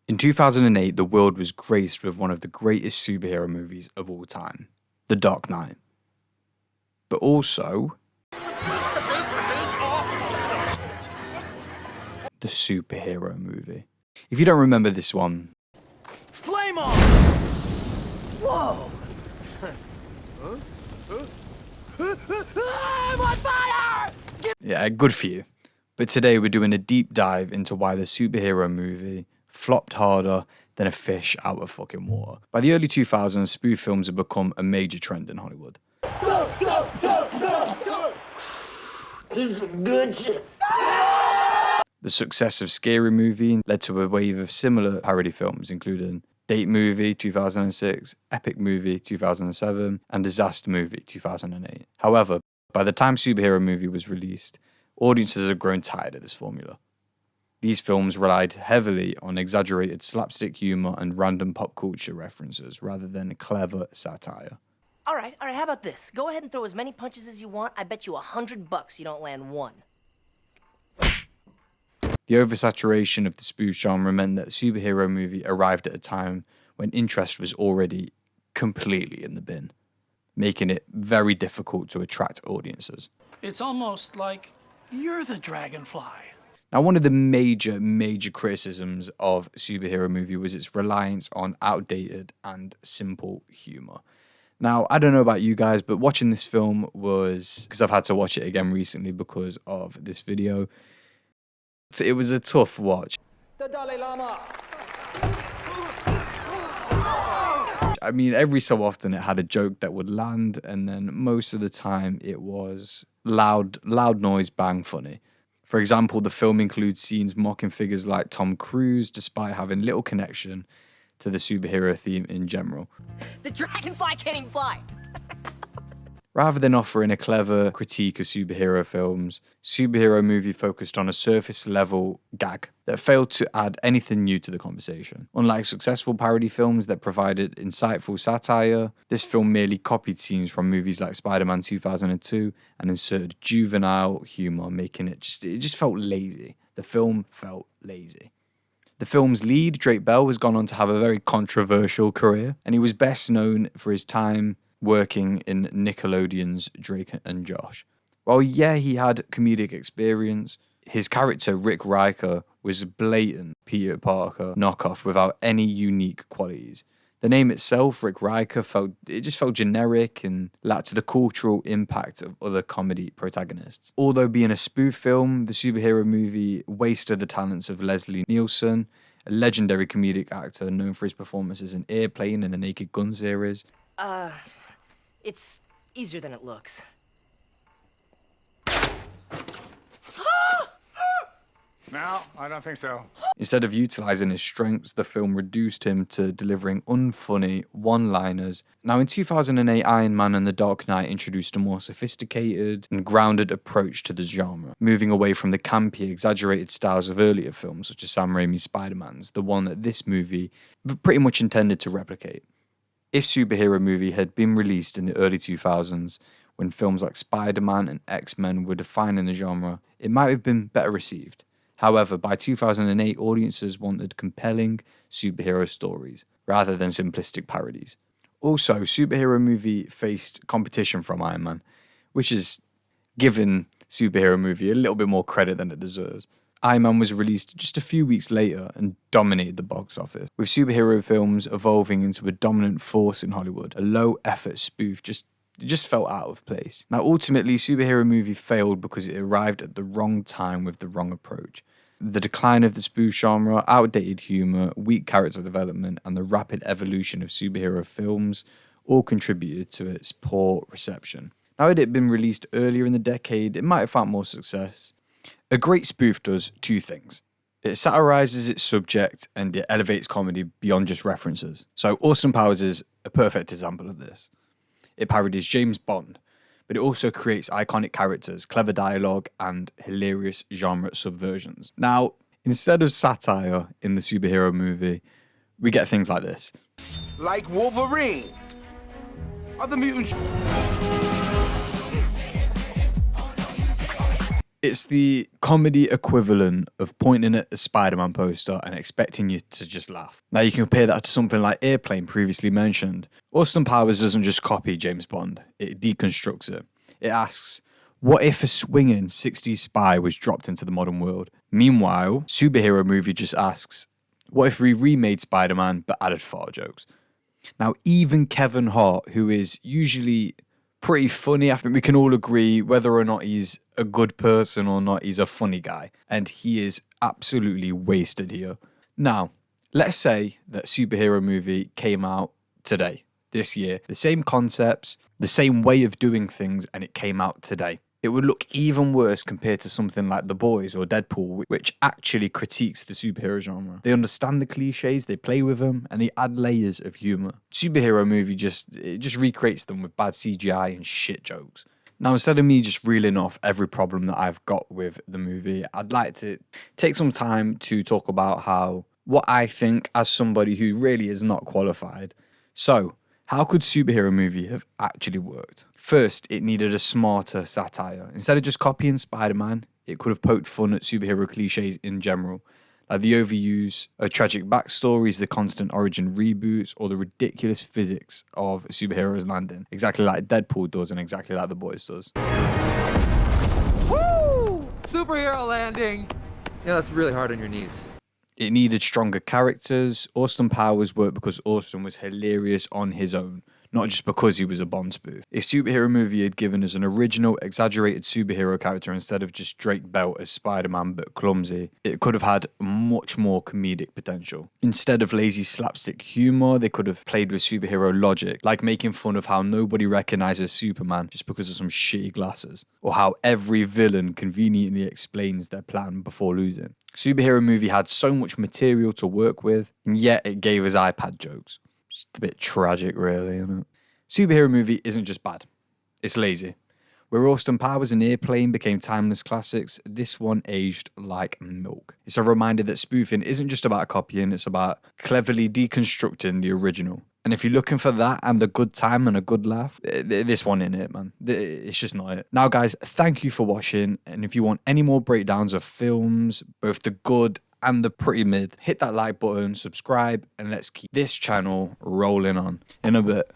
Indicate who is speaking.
Speaker 1: In 2008, the world was graced with one of the greatest superhero movies of all time, The Dark Knight. But also, the superhero movie. If you don't remember this one,
Speaker 2: Flame on! Whoa! I'm on fire!
Speaker 1: yeah, good for you. But today we're doing a deep dive into why the superhero movie flopped harder than a fish out of fucking water. By the early 2000s, spoof films had become a major trend in Hollywood.
Speaker 2: This is good shit.
Speaker 1: The success of Scary Movie led to a wave of similar parody films, including Date Movie 2006, Epic Movie 2007, and Disaster Movie 2008. However, by the time Superhero Movie was released, audiences had grown tired of this formula. These films relied heavily on exaggerated slapstick humor and random pop culture references rather than clever satire.
Speaker 3: All right, how about this? Go ahead and throw as many punches as you want. I bet you $100 you don't land one.
Speaker 1: The oversaturation of the spoof genre meant that the superhero movie arrived at a time when interest was already completely in the bin, making it very difficult to attract audiences.
Speaker 4: It's almost like you're the dragonfly.
Speaker 1: Now, one of the major criticisms of superhero movie was its reliance on outdated and simple humor. Now, I don't know about you guys, but watching this film was, because I've had to watch it again recently because of this video, it was a tough watch.
Speaker 2: The Dalai Lama.
Speaker 1: I mean, every so often it had a joke that would land, and then most of the time it was loud noise, bang funny. For example, the film includes scenes mocking figures like Tom Cruise, despite having little connection to the superhero theme in general.
Speaker 3: The dragonfly can't even fly.
Speaker 1: Rather than offering a clever critique of superhero films, superhero movie focused on a surface-level gag that failed to add anything new to the conversation. Unlike successful parody films that provided insightful satire, this film merely copied scenes from movies like Spider-Man 2002 and inserted juvenile humor, making it just felt lazy. The film felt lazy. The film's lead, Drake Bell, has gone on to have a very controversial career, and he was best known for his time working in Nickelodeon's Drake and Josh. While yeah, he had comedic experience, his character Rick Riker was a blatant Peter Parker knockoff without any unique qualities. The name itself, Rick Riker, felt generic and lacked the cultural impact of other comedy protagonists. Although being a spoof film, the superhero movie wasted the talents of Leslie Nielsen, a legendary comedic actor known for his performances in Airplane and the Naked Gun series.
Speaker 3: It's easier than it looks.
Speaker 5: No, I don't think so.
Speaker 1: Instead of utilizing his strengths, the film reduced him to delivering unfunny one-liners. Now, in 2008, Iron Man and The Dark Knight introduced a more sophisticated and grounded approach to the genre, moving away from the campy, exaggerated styles of earlier films, such as Sam Raimi's Spider-Man's, the one that this movie pretty much intended to replicate. If superhero movie had been released in the early 2000s, when films like Spider-Man and X-Men were defining the genre, it might have been better received. However, by 2008, audiences wanted compelling superhero stories, rather than simplistic parodies. Also, superhero movie faced competition from Iron Man, which has given superhero movie a little bit more credit than it deserves. Iron Man was released just a few weeks later and dominated the box office, with superhero films evolving into a dominant force in Hollywood. A low-effort spoof just felt out of place. Now, ultimately, superhero movie failed because it arrived at the wrong time with the wrong approach. The decline of the spoof genre, outdated humor, weak character development, and the rapid evolution of superhero films all contributed to its poor reception. Now, had it been released earlier in the decade, it might have found more success. A great spoof does two things. It satirizes its subject and it elevates comedy beyond just references. So Austin Powers is a perfect example of this. It parodies James Bond, but it also creates iconic characters, clever dialogue, and hilarious genre subversions. Now, instead of satire in the superhero movie, we get things like this.
Speaker 5: Like Wolverine. Other mutants.
Speaker 1: It's the comedy equivalent of pointing at a Spider-Man poster and expecting you to just laugh. Now you can compare that to something like Airplane, previously mentioned. Austin Powers doesn't just copy James Bond, it deconstructs it. It asks, what if a swinging 60s spy was dropped into the modern world? Meanwhile, Superhero Movie just asks, what if we remade Spider-Man but added fart jokes? Now, even Kevin Hart, who is usually pretty funny, I think we can all agree whether or not he's a good person or not, he's a funny guy. And he is absolutely wasted here. Now, let's say that Superhero Movie came out today, this year. The same concepts, the same way of doing things, and it came out today. It would look even worse compared to something like The Boys or Deadpool, which actually critiques the superhero genre. They understand the cliches, they play with them, and they add layers of humor. Superhero Movie just recreates them with bad CGI and shit jokes. Now, instead of me just reeling off every problem that I've got with the movie, I'd like to take some time to talk about what I think as somebody who really is not qualified. So, how could Superhero Movie have actually worked? First, it needed a smarter satire. Instead of just copying Spider-Man, it could have poked fun at superhero cliches in general, like the overuse of tragic backstories, the constant origin reboots, or the ridiculous physics of superheroes landing, exactly like Deadpool does and exactly like The Boys does.
Speaker 6: Woo! Superhero landing! Yeah, that's really hard on your knees.
Speaker 1: It needed stronger characters. Austin Powers worked because Austin was hilarious on his own, not just because he was a Bond spoof. If Superhero Movie had given us an original, exaggerated superhero character instead of just Drake Bell as Spider-Man but clumsy, it could have had much more comedic potential. Instead of lazy slapstick humor, they could have played with superhero logic, like making fun of how nobody recognizes Superman just because of some shitty glasses, or how every villain conveniently explains their plan before losing. Superhero Movie had so much material to work with, and yet it gave us iPad jokes. Just a bit tragic, really, isn't it? Superhero Movie isn't just bad, it's lazy. Where Austin Powers and Airplane became timeless classics, this one aged like milk. It's a reminder that spoofing isn't just about copying, it's about cleverly deconstructing the original. And if you're looking for that and a good time and a good laugh, this one ain't it, man. It's just not it. Now, guys, thank you for watching. And if you want any more breakdowns of films, both the good and the pretty mid, hit that like button, subscribe, and let's keep this channel rolling on. In a bit.